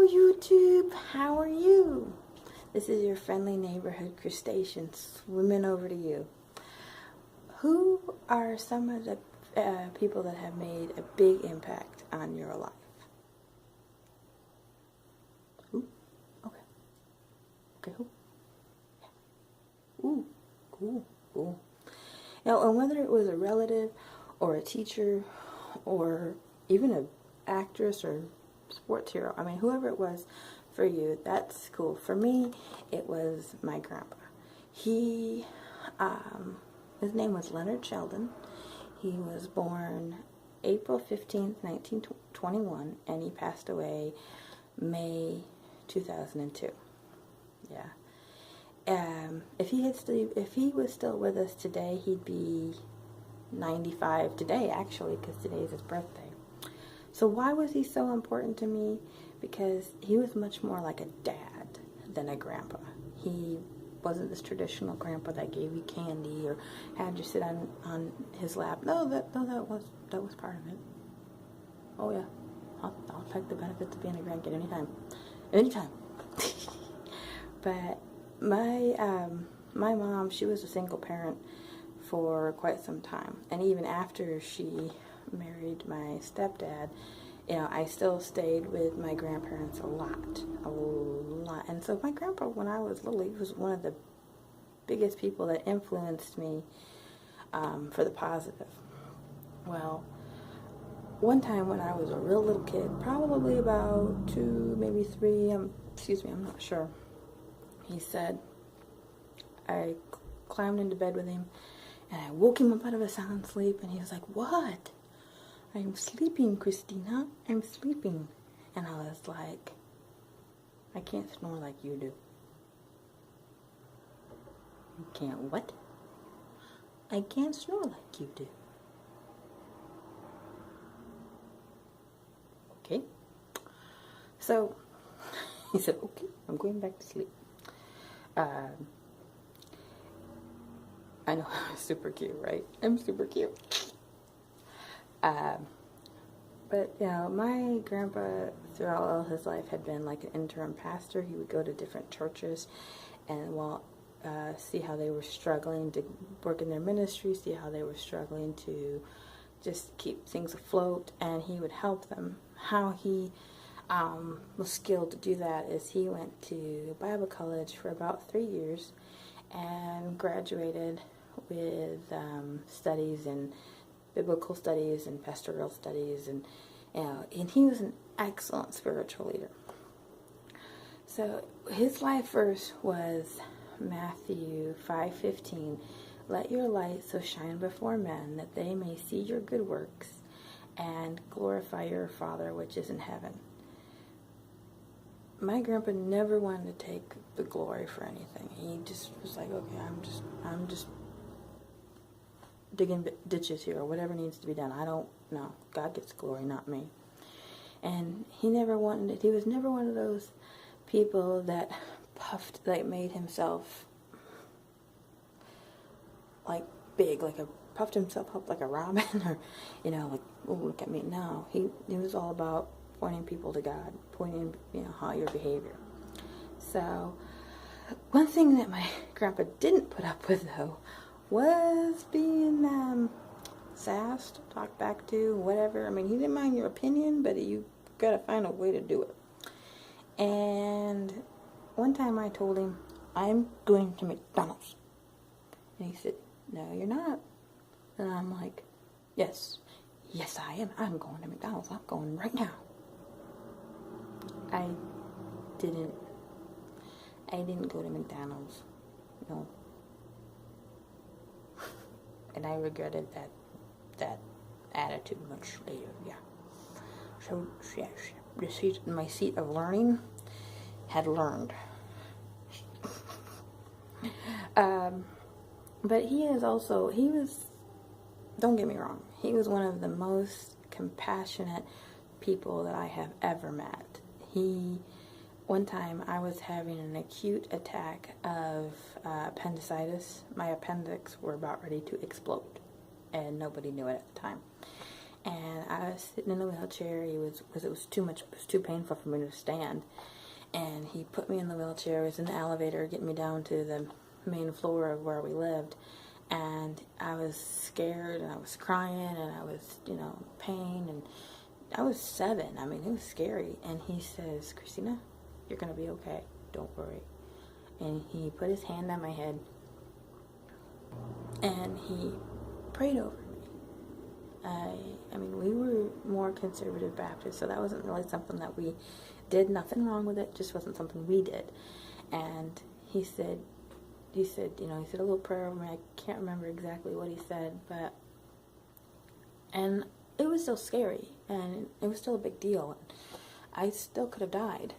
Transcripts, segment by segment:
YouTube, how are you? This is your friendly neighborhood crustacean swimming over to you. Who are some of the people that have made a big impact on your life? Who? Okay. Okay, who? Yeah. Ooh, cool, cool. Now, and whether it was a relative or a teacher or even an actress or sports hero, I mean, whoever it was for you, that's cool. For me, it was my grandpa. He, his name was Leonard Sheldon. He was born April 15th, 1921, and he passed away May 2002. Yeah. If he was still with us today, he'd be 95 today, actually, because today is his birthday. So why was he so important to me? Because he was much more like a dad than a grandpa. He wasn't this traditional grandpa that gave you candy or had you sit on his lap. No, that was part of it. Oh yeah, I'll take the benefits of being a grandkid anytime. But my mom, she was a single parent for quite some time, and even after she married my stepdad, you know, I still stayed with my grandparents a lot. And so my grandpa, when I was little, he was one of the biggest people that influenced me for the positive. Well, one time when I was a real little kid, probably about 2, maybe 3, I'm not sure, he said, I climbed into bed with him, and I woke him up out of a sound sleep, and he was like, "What?" "I'm sleeping, Christina. I'm sleeping." And I was like, "I can't snore like you do." "You can't what?" "I can't snore like you do." Okay. So he said, "Okay, I'm going back to sleep." I know, I'm super cute, right? I'm super cute. But, you know, my grandpa, throughout all his life, had been like an interim pastor. He would go to different churches and see how they were struggling to work in their ministry, see how they were struggling to just keep things afloat, and he would help them. How he was skilled to do that is he went to Bible college for about 3 years and graduated with studies in biblical studies and pastoral studies, and he was an excellent spiritual leader. So his life verse was Matthew 5:15. "Let your light so shine before men that they may see your good works and glorify your Father which is in heaven." My grandpa never wanted to take the glory for anything. He just was like, "Okay, I'm just digging ditches here, or whatever needs to be done. I don't know. God gets glory, not me." And he was never one of those people that made himself like big, puffed himself up like a robin, or, you know, like, "Oh, look at me." No, he was all about pointing people to God, pointing, you know, how your behavior. So one thing that my grandpa didn't put up with, though, was being sassed, talked back to, whatever. I mean, he didn't mind your opinion, but you gotta find a way to do it. And one time I told him, "I'm going to McDonald's." And he said, "No, you're not." And I'm like, yes, I am. I'm going to McDonald's. I'm going right now. I didn't go to McDonald's. No. And I regretted that attitude much later, yeah. So, yes, my seat of learning had learned. But don't get me wrong, he was one of the most compassionate people that I have ever met. One time I was having an acute attack of appendicitis. My appendix were about ready to explode, and nobody knew it at the time. and I was sitting in the wheelchair. Because it was too much, it was too painful for me to stand. And he put me in the wheelchair. It was in the elevator getting me down to the main floor of where we lived. And I was scared, and I was crying, and I was, in pain, and I was 7. I mean, it was scary. And he says, Christina, you're going to be okay. Don't worry. And he put his hand on my head, and he prayed over me. I mean, we were more conservative Baptist, so that wasn't really something that we did. Nothing wrong with it, just wasn't something we did. And he said a little prayer over me. I can't remember exactly what he said, and it was still scary, and it was still a big deal. I still could have died.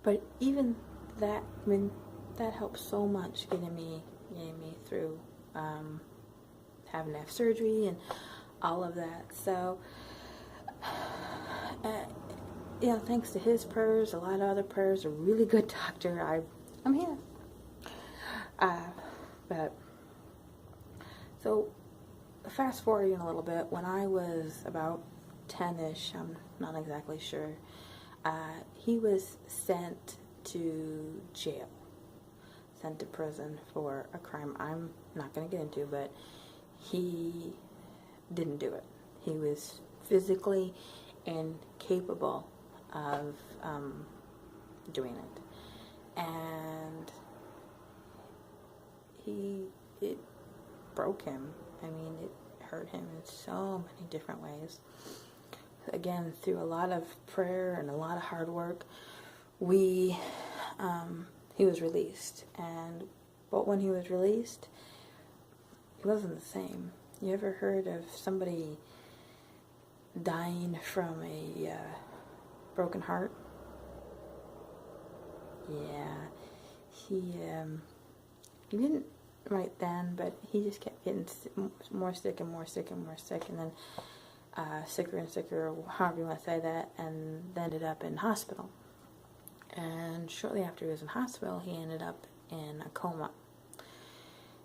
But even that, I mean, that helped so much getting me through having to have surgery and all of that. So, thanks to his prayers, a lot of other prayers, a really good doctor, I'm here. But so fast forwarding a little bit, when I was about 10-ish, I'm not exactly sure, he was sent to jail, sent to prison for a crime I'm not going to get into, but he didn't do it. He was physically incapable of doing it. And it broke him. I mean, it hurt him in so many different ways. Again, through a lot of prayer and a lot of hard work, he was released. But when he was released, he wasn't the same. You ever heard of somebody dying from a broken heart? Yeah, he didn't right then, but he just kept getting more sick and more sick and more sick, and then sicker and sicker, however you want to say that, and then ended up in hospital. And shortly after he was in hospital, he ended up in a coma.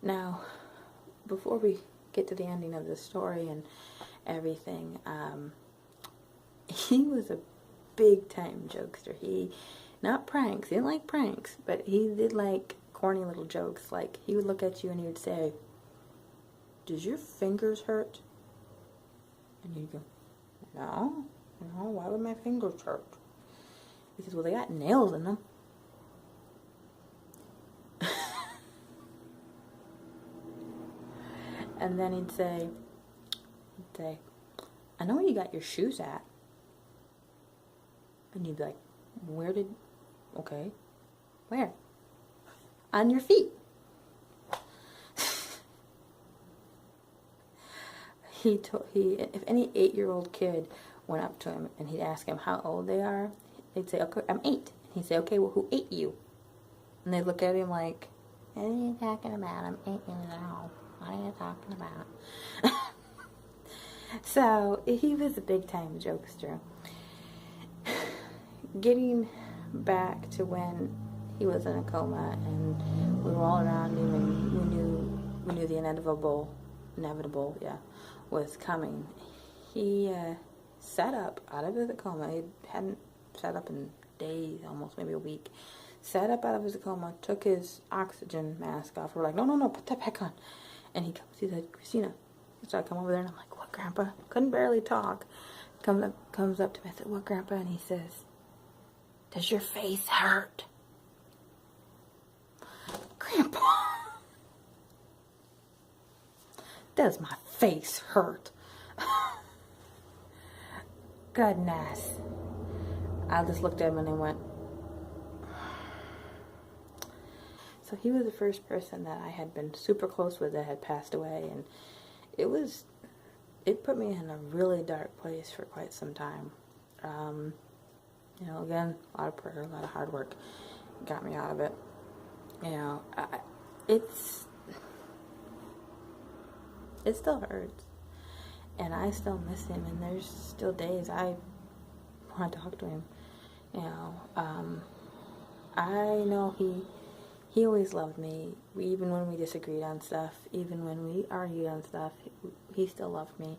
Now, before we get to the ending of the story and everything, he was a big-time jokester. Not pranks, he didn't like pranks, but he did like corny little jokes. Like, he would look at you and he would say, "Does your fingers hurt?" And you'd go, no, why would my fingers hurt? Because, well, they got nails in them. And then he'd say, "I know where you got your shoes at." And you'd be like, okay, where? On your feet. If any 8-year-old kid went up to him and he'd ask him how old they are, they'd say, "Okay, I'm 8." And he'd say, "Okay, well, who ate you?" And they'd look at him like, "What are you talking about? I'm 8 years old. What are you talking about?" So, he was a big-time jokester. Getting back to when he was in a coma and we were all around him and we knew the inevitable, was coming. He sat up out of his coma. He hadn't sat up in days, almost maybe a week. Sat up out of his coma, took his oxygen mask off. We're like, no, put that back on. And he said, "Christina." So I come over there and I'm like, "What, Grandpa?" Couldn't barely talk. Comes up to me. I said, "What, Grandpa?" And he says, "Does your face hurt?" "Grandpa, does my face hurt?" Goodness. I just looked at him and I went. So he was the first person that I had been super close with that had passed away, and it put me in a really dark place for quite some time. Again, a lot of prayer, a lot of hard work got me out of it. It still hurts, and I still miss him, and there's still days I want to talk to him. I know he always loved me. Even when we disagreed on stuff, even when we argued on stuff, he still loved me.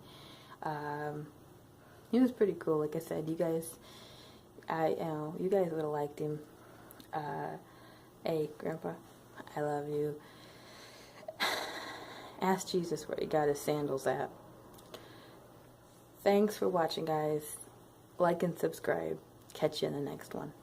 He was pretty cool. Like I said, you guys would have liked him. Hey, Grandpa, I love you. Ask Jesus where he got his sandals at. Thanks for watching, guys. Like and subscribe. Catch you in the next one.